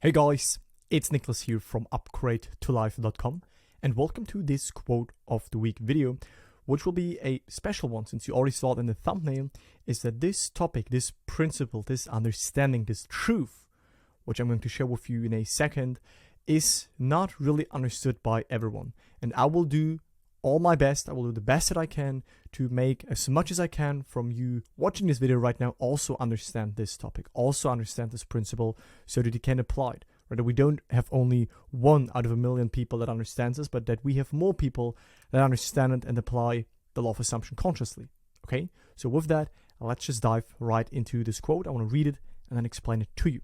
Hey guys, it's Nicholas here from upgradeTolife.com and welcome to this quote of the week video, which will be a special one since you already saw it in the thumbnail, is that this topic, this principle, this understanding, this truth, which I'm going to share with you in a second, is not really understood by everyone. And I will do all my best, I will do the best that I can to make as much as I can from you watching this video right now also understand this topic, also understand this principle so that you can apply it. Right? That we don't have only 1 out of 1,000,000 people that understands this, but that we have more people that understand it and apply the law of assumption consciously. Okay? So with that, let's just dive right into this quote. I want to read it and then explain it to you.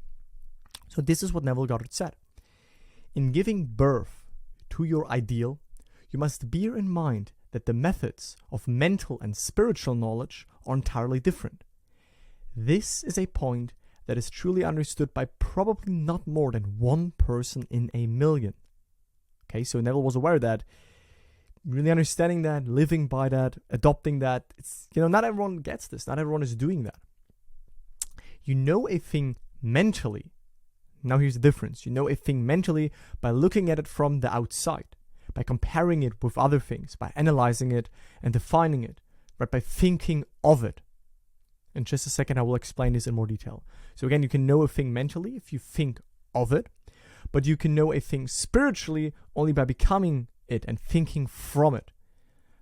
So this is what Neville Goddard said. In giving birth to your ideal, you must bear in mind that the methods of mental and spiritual knowledge are entirely different. This is a point that is truly understood by probably not more than 1 person in 1,000,000. Okay, so Neville was aware of that, really understanding that, living by that, adopting that. It's, not everyone gets this, not everyone is doing that. You know a thing mentally. Now here's the difference. You know a thing mentally by looking at it from the outside, by comparing it with other things, by analyzing it and defining it, right? By thinking of it. In just a second, I will explain this in more detail. So again, you can know a thing mentally if you think of it, but you can know a thing spiritually only by becoming it and thinking from it,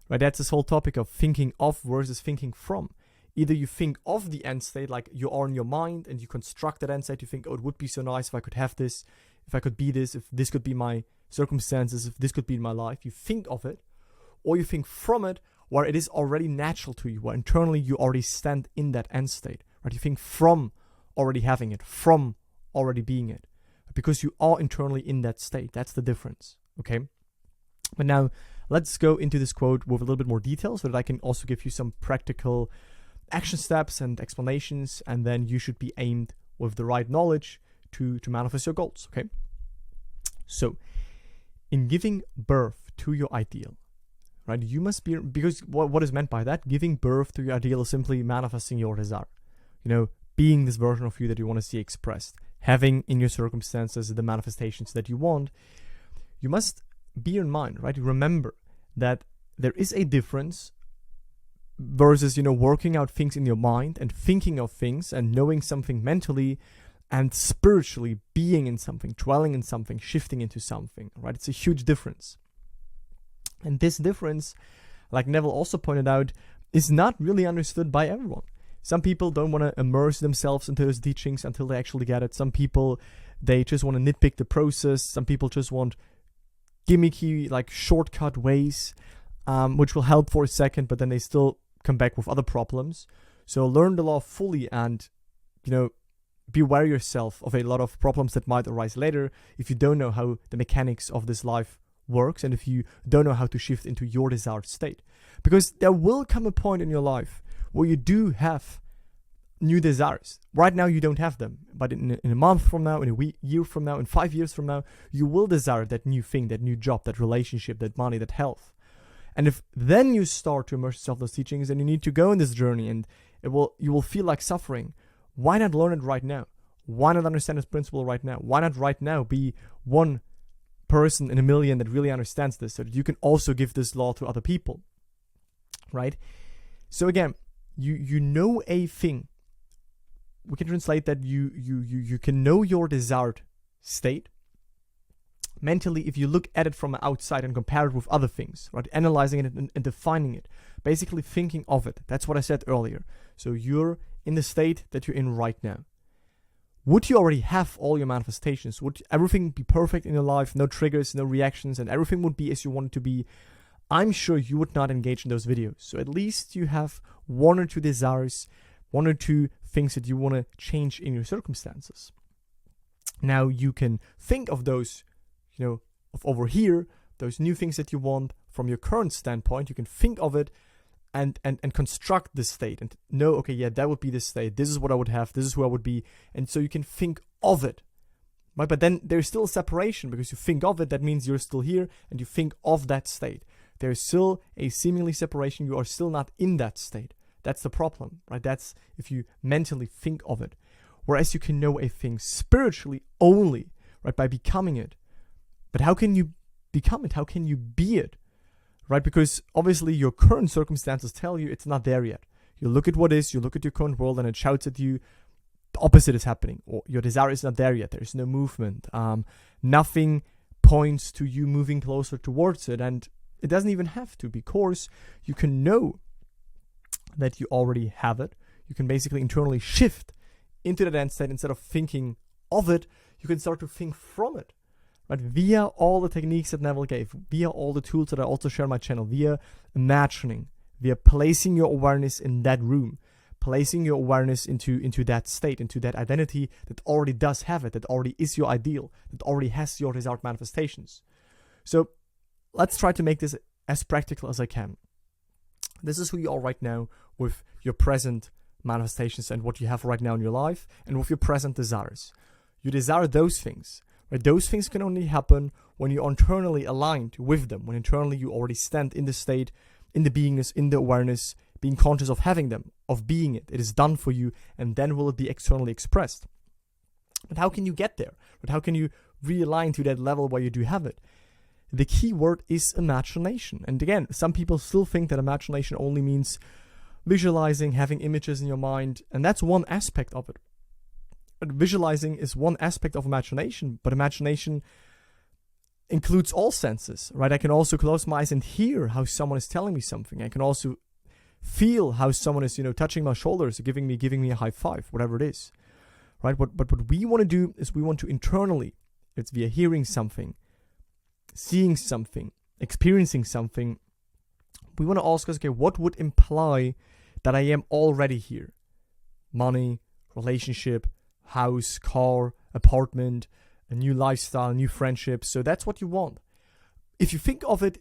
right? That's this whole topic of thinking of versus thinking from. Either you think of the end state, like you are in your mind and you construct that end state, you think, oh, it would be so nice if I could have this, if I could be this, if this could be my circumstances, if this could be in my life. You think of it, or you think from it, where it is already natural to you, where internally you already stand in that end state, right? You think from already having it, from already being it, because you are internally in that state. That's the difference, okay? But now let's go into this quote with a little bit more detail so that I can also give you some practical action steps and explanations, and then you should be aimed with the right knowledge to manifest your goals, okay? So, in giving birth to your ideal, right, you must be, because what is meant by that? Giving birth to your ideal is simply manifesting your desire. Being this version of you that you want to see expressed, having in your circumstances the manifestations that you want. You must bear in mind, right? Remember that there is a difference versus, working out things in your mind and thinking of things and knowing something mentally and spiritually being in something, dwelling in something, shifting into something, right? It's a huge difference. And this difference, like Neville also pointed out, is not really understood by everyone. Some people don't want to immerse themselves into those teachings until they actually get it. Some people, they just want to nitpick the process. Some people just want gimmicky, like shortcut ways, which will help for a second, but then they still come back with other problems. So learn the law fully and, beware yourself of a lot of problems that might arise later if you don't know how the mechanics of this life works and if you don't know how to shift into your desired state. Because there will come a point in your life where you do have new desires. Right now you don't have them, but in a month from now, in a year from now, in 5 years from now, you will desire that new thing, that new job, that relationship, that money, that health. And if then you start to immerse yourself in those teachings and you need to go on this journey and you will feel like suffering, why not learn it right now? Why not understand this principle right now? Why not right now be 1 person in 1,000,000 that really understands this so that you can also give this law to other people, right? So again, you know a thing. We can translate that you can know your desired state mentally if you look at it from outside and compare it with other things, right? Analyzing it and defining it, basically thinking of it. That's what I said earlier. So you're in the state that you're in right now. Would you already have all your manifestations? Would everything be perfect in your life, no triggers, no reactions, and everything would be as you want it to be? I'm sure you would not engage in those videos. So at least you have 1 or 2 desires, 1 or 2 things that you want to change in your circumstances. Now you can think of those, of over here, those new things that you want from your current standpoint. You can think of it and construct this state and know, okay, yeah, that would be this state. This is what I would have. This is who I would be. And so you can think of it, right? But then there's still a separation because you think of it. That means you're still here and you think of that state. There's still a seemingly separation. You are still not in that state. That's the problem, right? That's if you mentally think of it. Whereas you can know a thing spiritually only right? By becoming it. But how can you become it? How can you be it, right? Because obviously your current circumstances tell you it's not there yet. You look at what is, you look at your current world and it shouts at you, the opposite is happening, or your desire is not there yet. There's no movement. Nothing points to you moving closer towards it. And it doesn't even have to, because you can know that you already have it. You can basically internally shift into that end state. Instead of thinking of it, you can start to think from it, right? Via all the techniques that Neville gave, via all the tools that I also share on my channel, via imagining, via placing your awareness in that room, placing your awareness into that state, into that identity that already does have it, that already is your ideal, that already has your desired manifestations. So let's try to make this as practical as I can. This is who you are right now with your present manifestations and what you have right now in your life, and with your present desires. You desire those things, right? Those things can only happen when you're internally aligned with them, when internally you already stand in the state, in the beingness, in the awareness, being conscious of having them, of being it. It is done for you, and then will it be externally expressed. But how can you get there? But how can you realign to that level where you do have it? The key word is imagination. And again, some people still think that imagination only means visualizing, having images in your mind, and that's one aspect of it. Visualizing is one aspect of imagination, but imagination includes all senses, right? I can also close my eyes and hear how someone is telling me something. I can also feel how someone is, touching my shoulders, giving me a high five, whatever it is, right? But what we want to do is we want to internally, it's via hearing something, seeing something, experiencing something. We want to ask us, okay, what would imply that I am already here? Money, relationship, house, car, apartment, a new lifestyle, new friendships. So that's what you want. If you think of it,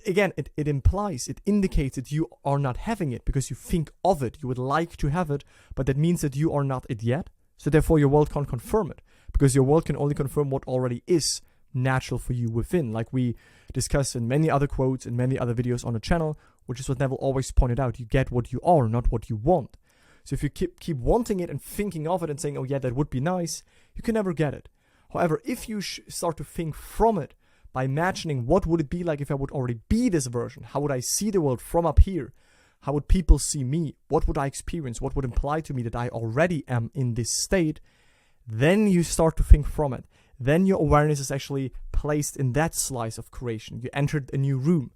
again, it implies, it indicates that you are not having it because you think of it. You would like to have it, but that means that you are not it yet. So therefore your world can't confirm it, because your world can only confirm what already is natural for you within, like we discussed in many other quotes and many other videos on the channel, which is what Neville always pointed out. You get what you are, not what you want. So if you keep wanting it and thinking of it and saying, oh yeah, that would be nice, you can never get it. However, if you start to think from it by imagining what would it be like if I would already be this version, how would I see the world from up here? How would people see me? What would I experience? What would imply to me that I already am in this state? Then you start to think from it. Then your awareness is actually placed in that slice of creation. You entered a new room.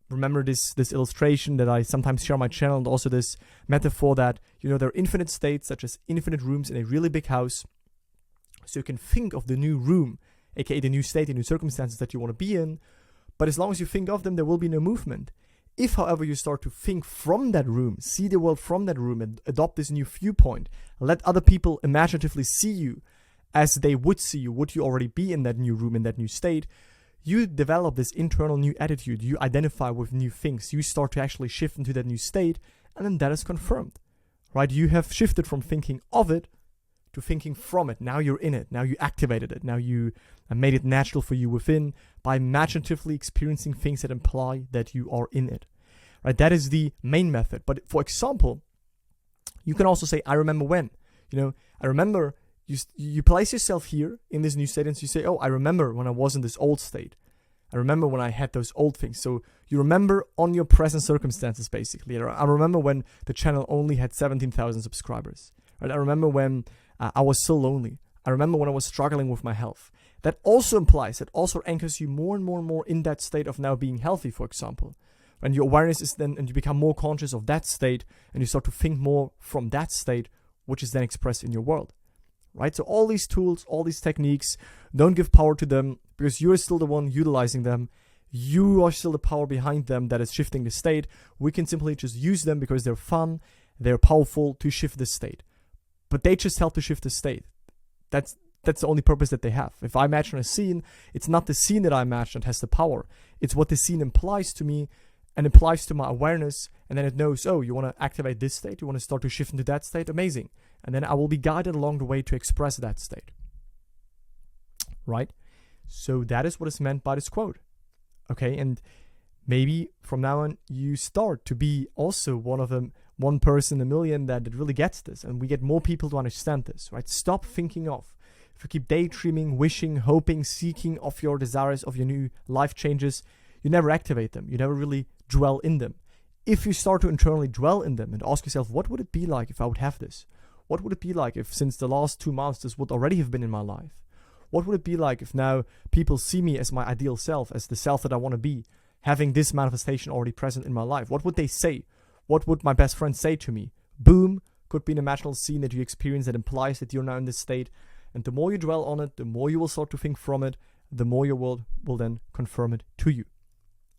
Remember this illustration that I sometimes share on my channel, and also this metaphor that, there are infinite states, such as infinite rooms in a really big house. So you can think of the new room, aka the new state, the new circumstances that you want to be in. But as long as you think of them, there will be no movement. If, however, you start to think from that room, see the world from that room, and adopt this new viewpoint, let other people imaginatively see you as they would see you, would you already be in that new room, in that new state, you develop this internal new attitude. You identify with new things. You start to actually shift into that new state, and then that is confirmed, right? You have shifted from thinking of it to thinking from it. Now you're in it. Now you activated it. Now you made it natural for you within by imaginatively experiencing things that imply that you are in it, right? That is the main method. But for example, you can also say, I remember when, I remember. You place yourself here in this new state, and so you say, oh, I remember when I was in this old state. I remember when I had those old things. So you remember on your present circumstances, basically. I remember when the channel only had 17,000 subscribers. Right? I remember when I was so lonely. I remember when I was struggling with my health. That also implies, that also anchors you more and more and more in that state of now being healthy, for example. And your awareness is then, and you become more conscious of that state, and you start to think more from that state, which is then expressed in your world. Right? So all these tools, all these techniques, don't give power to them, because you're still the one utilizing them. You are still the power behind them that is shifting the state. We can simply just use them because they're fun, they're powerful to shift the state. But they just help to shift the state. That's the only purpose that they have. If I imagine a scene, it's not the scene that I imagine that has the power. It's what the scene implies to me and implies to my awareness, and then it knows, oh, you want to activate this state, you want to start to shift into that state, amazing. And then I will be guided along the way to express that state. Right? So that is what is meant by this quote. Okay, and maybe from now on you start to be also one person in a million that really gets this, and we get more people to understand this, right? Stop thinking of. if you keep daydreaming, wishing, hoping, seeking of your desires, of your new life changes, you never activate them. You never really dwell in them. If you start to internally dwell in them and ask yourself, what would it be like if I would have this? What would it be like if since the last 2 months this would already have been in my life? What would it be like if now people see me as my ideal self, as the self that I want to be, having this manifestation already present in my life? What would they say? What would my best friend say to me? Boom, could be an imaginal scene that you experience that implies that you're now in this state. And the more you dwell on it, the more you will start to think from it, the more your world will then confirm it to you.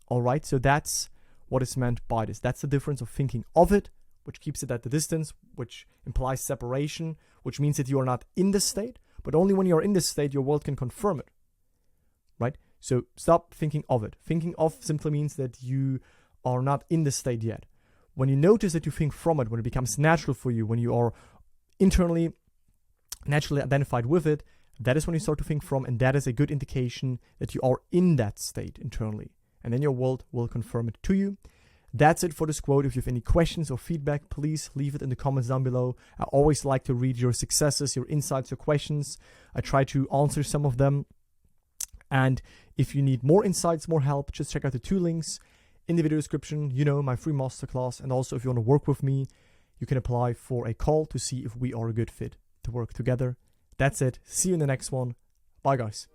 All right, so that's what is meant by this. That's the difference of thinking of it, which keeps it at the distance, which implies separation, which means that you are not in this state, but only when you're in this state, your world can confirm it, right? So stop thinking of it. Thinking of simply means that you are not in this state yet. When you notice that you think from it, when it becomes natural for you, when you are internally, naturally identified with it, that is when you start to think from, and that is a good indication that you are in that state internally. And then your world will confirm it to you. That's it for this quote. If you have any questions or feedback, please leave it in the comments down below. I always like to read your successes, your insights, your questions. I try to answer some of them. And if you need more insights, more help, just check out the 2 links in the video description. You know, my free masterclass. And also if you want to work with me, you can apply for a call to see if we are a good fit to work together. That's it. See you in the next one. Bye, guys.